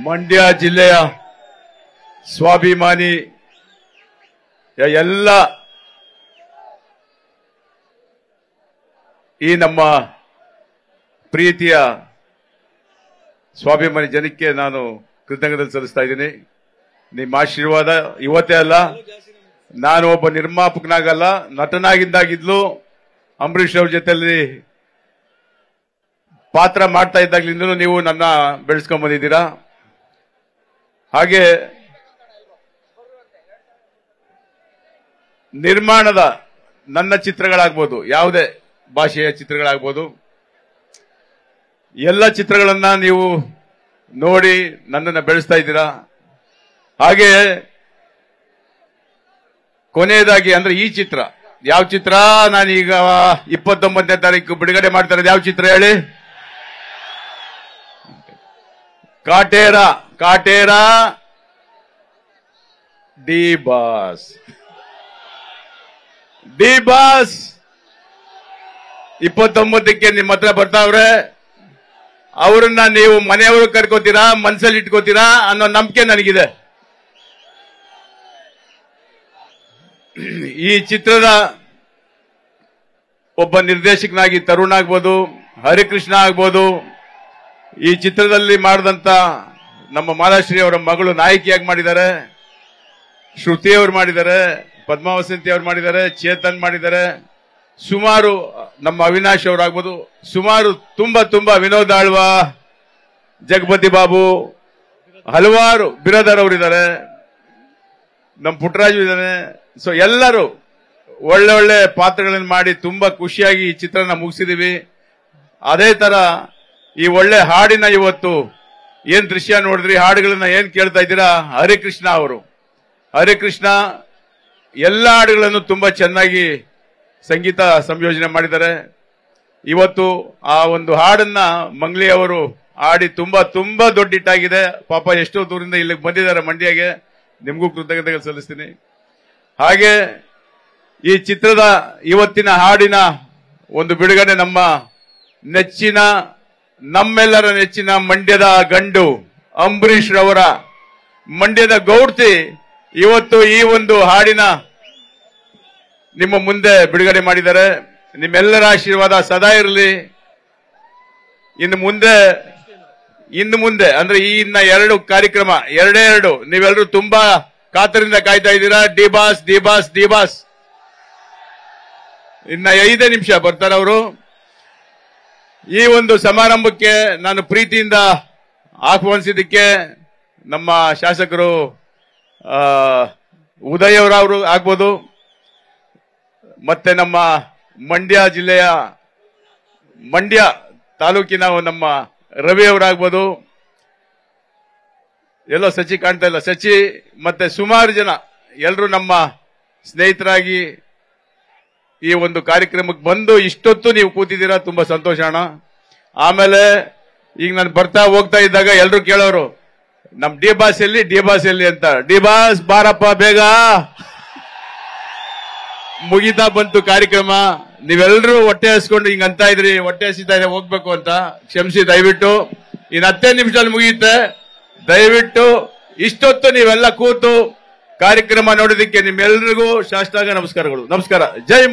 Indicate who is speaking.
Speaker 1: ಮಂಡ್ಯ ಜಿಲ್ಲೆಯ ಸ್ವಾಭಿಮಾನಿ ಎಲ್ಲ ಈ ನಮ್ಮ ಪ್ರೀತಿಯ ಸ್ವಾಭಿಮಾನಿ ಜನಕ್ಕೆ ನಾನು ಕೃತಜ್ಞತೆ ಸಲ್ಲಿಸ್ತಾ ಇದ್ದೀನಿ. ನಿಮ್ಮ ಆಶೀರ್ವಾದ ಇವತ್ತೇ ಅಲ್ಲ, ನಾನು ಒಬ್ಬ ನಿರ್ಮಾಪಕನಾಗಲ್ಲ, ನಟನಾಗಿದ್ದಾಗಿದ್ಲು ಅಂಬರೀಷ್ ಅವ್ರ ಜೊತೆಯಲ್ಲಿ ಪಾತ್ರ ಮಾಡ್ತಾ ಇದ್ದಾಗ್ಲಿಂದಲೂ ನೀವು ನನ್ನ ಬೆಳೆಸ್ಕೊಂಡ್ ಬಂದಿದ್ದೀರಾ. ಹಾಗೆ ನಿರ್ಮಾಣದ ನನ್ನ ಚಿತ್ರಗಳಾಗ್ಬೋದು, ಯಾವುದೇ ಭಾಷೆಯ ಚಿತ್ರಗಳಾಗ್ಬೋದು, ಎಲ್ಲ ಚಿತ್ರಗಳನ್ನ ನೀವು ನೋಡಿ ನನ್ನನ್ನು ಬೆಳೆಸ್ತಾ ಇದ್ದೀರಾ. ಹಾಗೆ ಕೊನೆಯದಾಗಿ ಅಂದ್ರೆ ಈ ಚಿತ್ರ ಯಾವ ಚಿತ್ರ, ನಾನೀಗ 29ನೇ ತಾರೀಕು ಬಿಡುಗಡೆ ಮಾಡ್ತಾ ಇರೋದು ಯಾವ ಚಿತ್ರ ಹೇಳಿ? ಕಾಟೇರ. ಕಾಟೇರ ಡಿ ಬಾಸ್ 29ಕ್ಕೆ ನಿಮ್ಮ ಹತ್ರ ಬರ್ತಾವ್ರೆ. ಅವರನ್ನ ನೀವು ಮನೆಯವರು ಕರ್ಕೋತೀರಾ, ಮನಸ್ಸಲ್ಲಿ ಇಟ್ಕೋತೀರಾ ಅನ್ನೋ ನಂಬಿಕೆ ನನಗಿದೆ. ಈ ಚಿತ್ರದ ಒಬ್ಬ ನಿರ್ದೇಶಕನಾಗಿ ತರುಣ್ ಆಗ್ಬೋದು, ಹರಿಕೃಷ್ಣ ಆಗ್ಬೋದು, ಈ ಚಿತ್ರದಲ್ಲಿ ಮಾಡಿದಂತ ನಮ್ಮ ಮಾಲಾಶ್ರೀ ಅವರ ಮಗಳು ನಾಯಕಿಯಾಗಿ ಮಾಡಿದ್ದಾರೆ, ಶ್ರುತಿ ಅವರು ಮಾಡಿದ್ದಾರೆ, ಪದ್ಮಾವಸಂತಿ ಅವರು ಮಾಡಿದ್ದಾರೆ, ಚೇತನ್ ಮಾಡಿದ್ದಾರೆ, ಸುಮಾರು ನಮ್ಮ ಅವಿನಾಶ್ ಅವರಾಗ್ಬೋದು, ಸುಮಾರು ತುಂಬಾ ವಿನೋದ್ ಆಳ್ವ, ಜಗಪತಿ ಬಾಬು, ಹಲವಾರು ಬಿರಾದರ್ ಅವರಿದ್ದಾರೆ, ನಮ್ಮ ಪುಟ್ಟರಾಜು ಇದ್ದಾನೆ. ಸೊ ಎಲ್ಲರೂ ಒಳ್ಳೆ ಪಾತ್ರಗಳನ್ನು ಮಾಡಿ ತುಂಬಾ ಖುಷಿಯಾಗಿ ಈ ಚಿತ್ರನ ಮುಗಿಸಿದೀವಿ. ಅದೇ ತರ ಈ ಒಳ್ಳೆ ಹಾಡಿನ ಇವತ್ತು ಏನ್ ದೃಶ್ಯ ನೋಡಿದ್ರಿ, ಹಾಡುಗಳನ್ನ ಏನ್ ಕೇಳ್ತಾ ಇದ್ದೀರಾ, ಹರಿಕೃಷ್ಣ ಅವರು. ಹರಿಕೃಷ್ಣ ಎಲ್ಲ ಹಾಡುಗಳನ್ನು ತುಂಬಾ ಚೆನ್ನಾಗಿ ಸಂಗೀತ ಸಂಯೋಜನೆ ಮಾಡಿದ್ದಾರೆ. ಇವತ್ತು ಆ ಒಂದು ಹಾಡನ್ನ ಮಂಗ್ಲಿ ಅವರು ಹಾಡಿ ತುಂಬಾ ದೊಡ್ಡ ಹಿಟ್ಟಾಗಿದೆ. ಪಾಪ ಎಷ್ಟೋ ದೂರದಿಂದ ಇಲ್ಲಿಗೆ ಬಂದಿದ್ದಾರೆ ಮಂಡ್ಯಗೆ, ನಿಮಗೂ ಕೃತಜ್ಞತೆಗಳು ಸಲ್ಲಿಸ್ತೀನಿ. ಹಾಗೆ ಈ ಚಿತ್ರದ ಇವತ್ತಿನ ಹಾಡಿನ ಒಂದು ಬಿಡುಗಡೆ ನಮ್ಮ ನೆಚ್ಚಿನ, ನಮ್ಮೆಲ್ಲರ ನೆಚ್ಚಿನ ಮಂಡ್ಯದ ಗಂಡು ಅಂಬರೀಷ್ ರವರ ಮಂಡ್ಯದ ಗೌಡ್ತಿ ಇವತ್ತು ಈ ಒಂದು ಹಾಡಿನ ನಿಮ್ಮ ಮುಂದೆ ಬಿಡುಗಡೆ ಮಾಡಿದ್ದಾರೆ. ನಿಮ್ಮೆಲ್ಲರ ಆಶೀರ್ವಾದ ಸದಾ ಇರಲಿ. ಇನ್ನು ಮುಂದೆ ಅಂದ್ರೆ ಈ ಇನ್ನ 2 ಕಾರ್ಯಕ್ರಮ, ಎರಡೇ ನೀವೆಲ್ಲರೂ ತುಂಬಾ ಕಾತರಿಂದ ಕಾಯ್ತಾ ಇದ್ದೀರಾ. ಡಿ ಬಾಸ್ ಇನ್ನ 5 ನಿಮಿಷ ಬರ್ತಾರೆ ಅವರು. ಈ ಒಂದು ಸಮಾರಂಭಕ್ಕೆ ನಾನು ಪ್ರೀತಿಯಿಂದ ಆಹ್ವಾನಿಸಿದ್ದಕ್ಕೆ ನಮ್ಮ ಶಾಸಕರು ಉದಯ್ ಅವರವರು ಆಗ್ಬೋದು, ಮತ್ತೆ ನಮ್ಮ ಮಂಡ್ಯ ಜಿಲ್ಲೆಯ ಮಂಡ್ಯ ತಾಲೂಕಿನ ನಮ್ಮ ರವಿ ಅವರಾಗ್ಬೋದು, ಎಲ್ಲೋ ಸಚಿ ಕಾಣ್ತಾ ಇಲ್ಲ, ಸಚಿ ಮತ್ತೆ ಸುಮಾರು ಜನ ಎಲ್ಲರೂ ನಮ್ಮ ಸ್ನೇಹಿತರಾಗಿ ಈ ಒಂದು ಕಾರ್ಯಕ್ರಮಕ್ಕೆ ಬಂದು ಇಷ್ಟೊತ್ತು ನೀವು ಕೂತಿದ್ದೀರಾ, ತುಂಬಾ ಸಂತೋಷ ಅಣ್ಣ. ಆಮೇಲೆ ಈಗ ನಾನು ಹೋಗ್ತಾ ಇದ್ದಾಗ ಎಲ್ಲರೂ ಕೇಳೋರು, ನಮ್ ಡಿ ಬಾಸ್ ಎಲ್ಲಿ ಅಂತ. ಡಿ ಬಾಸ್ ಬಾರಪ್ಪ ಬೇಗ, ಮುಗಿತಾ ಬಂತು ಕಾರ್ಯಕ್ರಮ. ನೀವೆಲ್ಲರೂ ಹೊಟ್ಟೆ ಹಸ್ಕೊಂಡು ಹಿಂಗಂತ ಇದ್ರಿ, ಹೊಟ್ಟೆ ಹಸಿತಾ ಇದೆ ಹೋಗ್ಬೇಕು ಅಂತ, ಕ್ಷಮಿಸಿ ದಯವಿಟ್ಟು. ಇನ್ನು 10 ನಿಮಿಷದಲ್ಲಿ ಮುಗಿಯುತ್ತೆ. ದಯವಿಟ್ಟು ಇಷ್ಟೊತ್ತು ನೀವೆಲ್ಲ ಕೂತು ಕಾರ್ಯಕ್ರಮ ನೋಡೋದಕ್ಕೆ ನಿಮ್ಮೆಲ್ಲರಿಗೂ ಸಾಷ್ಟಾಂಗ ನಮಸ್ಕಾರಗಳು. ನಮಸ್ಕಾರ. ಜೈ ಮಂಡ್ಯ.